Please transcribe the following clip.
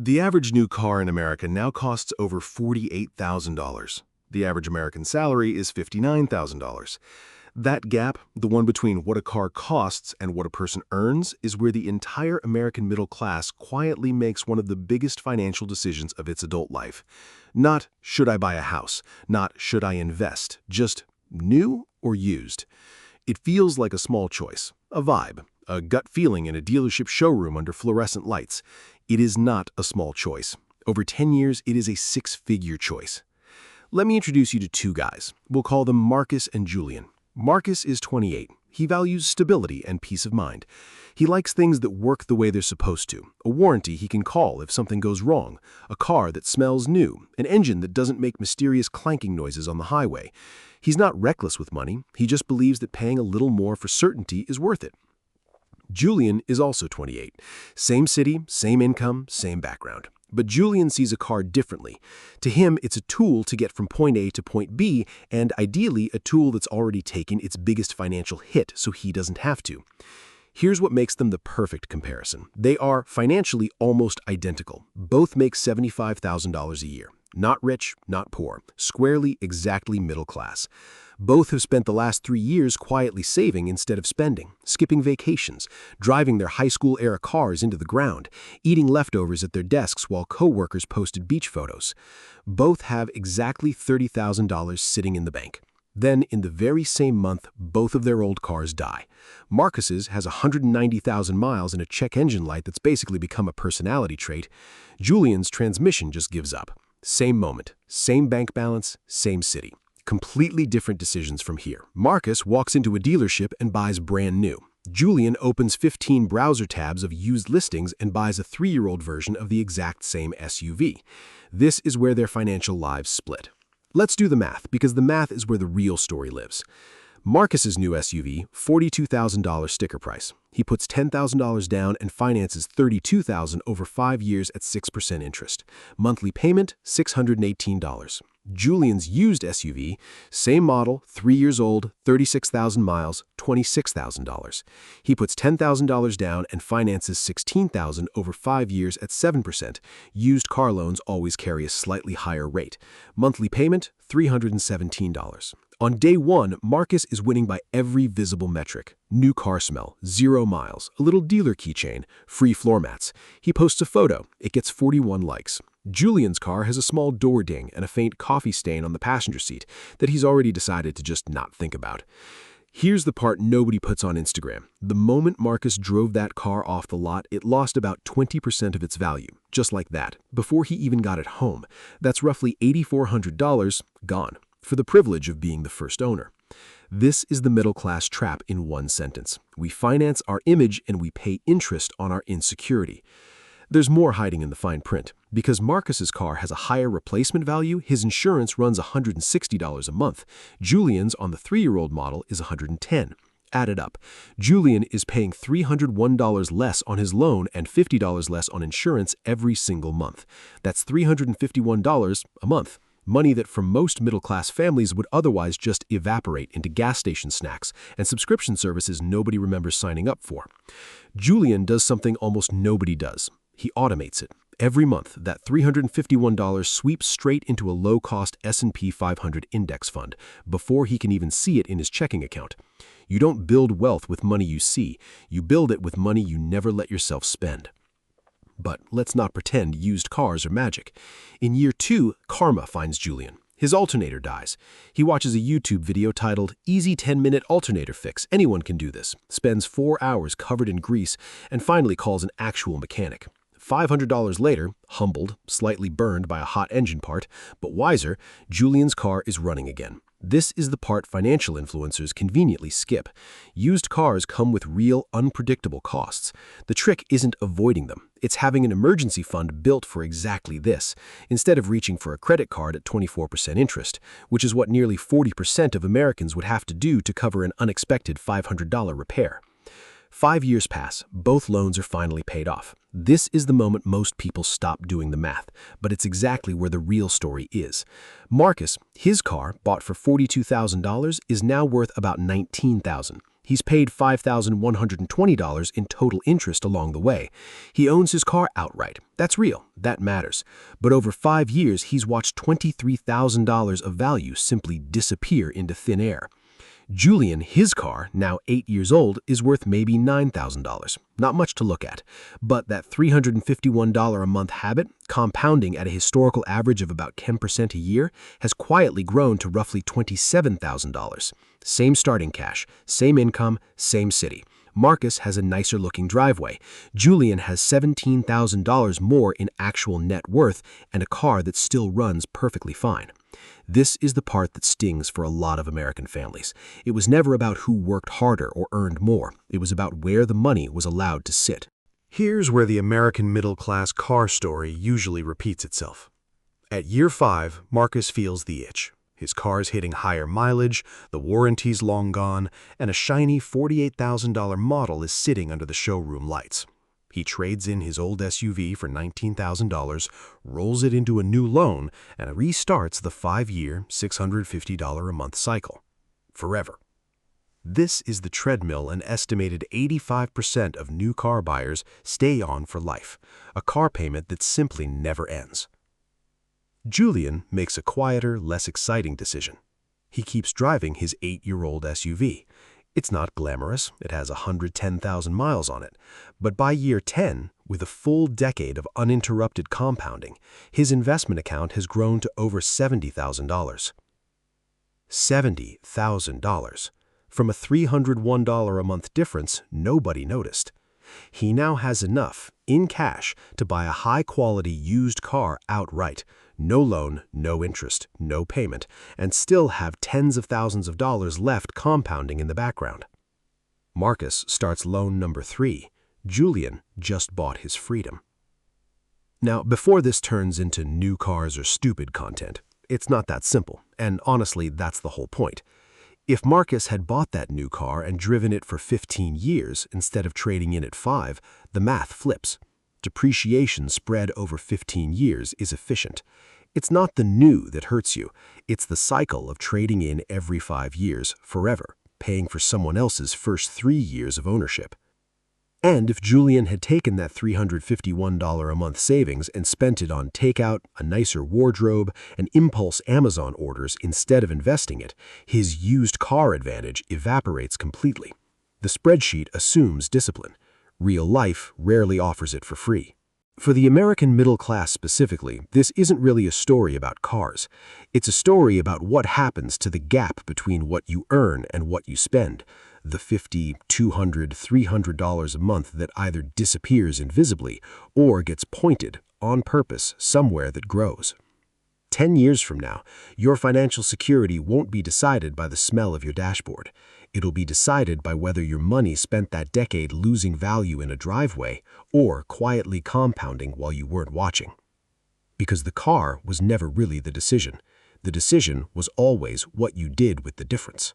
The average new car in America now costs over $48,000. The average American salary is $59,000. That gap, the one between what a car costs and what a person earns, is where the entire American middle class quietly makes one of the biggest financial decisions of its adult life. Not, should I buy a house? Not, should I invest? Just, new or used? It feels like a small choice, a vibe, a gut feeling in a dealership showroom under fluorescent lights. It is not a small choice. Over 10 years, it is a six-figure choice. Let me introduce you to two guys. We'll call them Marcus and Julian. Marcus is 28. He values stability and peace of mind. He likes things that work the way they're supposed to, a warranty he can call if something goes wrong, a car that smells new, an engine that doesn't make mysterious clanking noises on the highway. He's not reckless with money, he just believes that paying a little more for certainty is worth it. Julian is also 28. Same city, same income, same background. But Julian sees a car differently. To him, it's a tool to get from point A to point B, and ideally a tool that's already taken its biggest financial hit so he doesn't have to. Here's what makes them the perfect comparison. They are financially almost identical. Both make $75,000 a year. Not rich, not poor. Squarely, exactly middle class. Both have spent the last 3 years quietly saving instead of spending, skipping vacations, driving their high school-era cars into the ground, eating leftovers at their desks while co-workers posted beach photos. Both have exactly $30,000 sitting in the bank. Then, in the very same month, both of their old cars die. Marcus's has 190,000 miles and a check engine light that's basically become a personality trait. Julian's transmission just gives up. Same moment, same bank balance, same city. Completely different decisions from here. Marcus walks into a dealership and buys brand new. Julian opens 15 browser tabs of used listings and buys a 3-year-old version of the exact same SUV. This is where their financial lives split. Let's do the math, because the math is where the real story lives. Marcus's new SUV, $42,000 sticker price. He puts $10,000 down and finances $32,000 over 5 years at 6% interest. Monthly payment, $618. Julian's used SUV, same model, 3 years old, 36,000 miles, $26,000. He puts $10,000 down and finances $16,000 over 5 years at 7%. Used car loans always carry a slightly higher rate. Monthly payment, $317. On day one, Marcus is winning by every visible metric. New car smell, 0 miles, a little dealer keychain, free floor mats. He posts a photo. It gets 41 likes. Julian's car has a small door ding and a faint coffee stain on the passenger seat that he's already decided to just not think about. Here's the part nobody puts on Instagram. The moment Marcus drove that car off the lot, it lost about 20% of its value, just like that, before he even got it home. That's roughly $8,400 gone, for the privilege of being the first owner. This is the middle-class trap in one sentence. We finance our image and we pay interest on our insecurity. There's more hiding in the fine print. Because Marcus's car has a higher replacement value, his insurance runs $160 a month. Julian's on the 3-year-old model is $110. Add it up. Julian is paying $301 less on his loan and $50 less on insurance every single month. That's $351 a month. Money that for most middle-class families would otherwise just evaporate into gas station snacks and subscription services nobody remembers signing up for. Julian does something almost nobody does. He automates it. Every month, that $351 sweeps straight into a low-cost S&P 500 index fund before he can even see it in his checking account. You don't build wealth with money you see. You build it with money you never let yourself spend. But let's not pretend used cars are magic. In year 2, karma finds Julian. His alternator dies. He watches a YouTube video titled, "Easy 10-minute alternator fix. Anyone can do this." Spends 4 hours covered in grease and finally calls an actual mechanic. $500 later, humbled, slightly burned by a hot engine part, but wiser, Julian's car is running again. This is the part financial influencers conveniently skip. Used cars come with real, unpredictable costs. The trick isn't avoiding them. It's having an emergency fund built for exactly this, instead of reaching for a credit card at 24% interest, which is what nearly 40% of Americans would have to do to cover an unexpected $500 repair. 5 years pass, both loans are finally paid off. This is the moment most people stop doing the math, but it's exactly where the real story is. Marcus, his car, bought for $42,000, is now worth about $19,000. He's paid $5,120 in total interest along the way. He owns his car outright. That's real. That matters. But over 5 years, he's watched $23,000 of value simply disappear into thin air. Julian, his car, now 8 years old, is worth maybe $9,000. Not much to look at. But that $351 a month habit, compounding at a historical average of about 10% a year, has quietly grown to roughly $27,000. Same starting cash, same income, same city. Marcus has a nicer-looking driveway. Julian has $17,000 more in actual net worth and a car that still runs perfectly fine. This is the part that stings for a lot of American families. It was never about who worked harder or earned more. It was about where the money was allowed to sit. Here's where the American middle-class car story usually repeats itself. At year 5, Marcus feels the itch. His car's hitting higher mileage, the warranty's long gone, and a shiny $48,000 model is sitting under the showroom lights. He trades in his old SUV for $19,000, rolls it into a new loan, and restarts the 5-year, $650 a month cycle. Forever. This is the treadmill an estimated 85% of new car buyers stay on for life, a car payment that simply never ends. Julian makes a quieter, less exciting decision. He keeps driving his 8-year-old SUV. It's not glamorous, it has 110,000 miles on it, but by year 10, with a full decade of uninterrupted compounding, his investment account has grown to over $70,000. $70,000. From a $301 a month difference nobody noticed. He now has enough, in cash, to buy a high-quality used car outright, no loan, no interest, no payment, and still have tens of thousands of dollars left compounding in the background. Marcus starts loan number 3. Julian just bought his freedom. Now, before this turns into new cars or stupid content, it's not that simple, and honestly, that's the whole point. If Marcus had bought that new car and driven it for 15 years instead of trading in at 5, the math flips. Depreciation spread over 15 years is efficient. It's not the new that hurts you. It's the cycle of trading in every 5 years, forever, paying for someone else's first 3 years of ownership. And if Julian had taken that $351 a month savings and spent it on takeout, a nicer wardrobe, and impulse Amazon orders instead of investing it, his used car advantage evaporates completely. The spreadsheet assumes discipline. Real life rarely offers it for free. For the American middle class specifically, this isn't really a story about cars. It's a story about what happens to the gap between what you earn and what you spend. The $50, $200, $300 a month that either disappears invisibly or gets pointed, on purpose, somewhere that grows. 10 years from now, your financial security won't be decided by the smell of your dashboard. It'll be decided by whether your money spent that decade losing value in a driveway or quietly compounding while you weren't watching. Because the car was never really the decision. The decision was always what you did with the difference.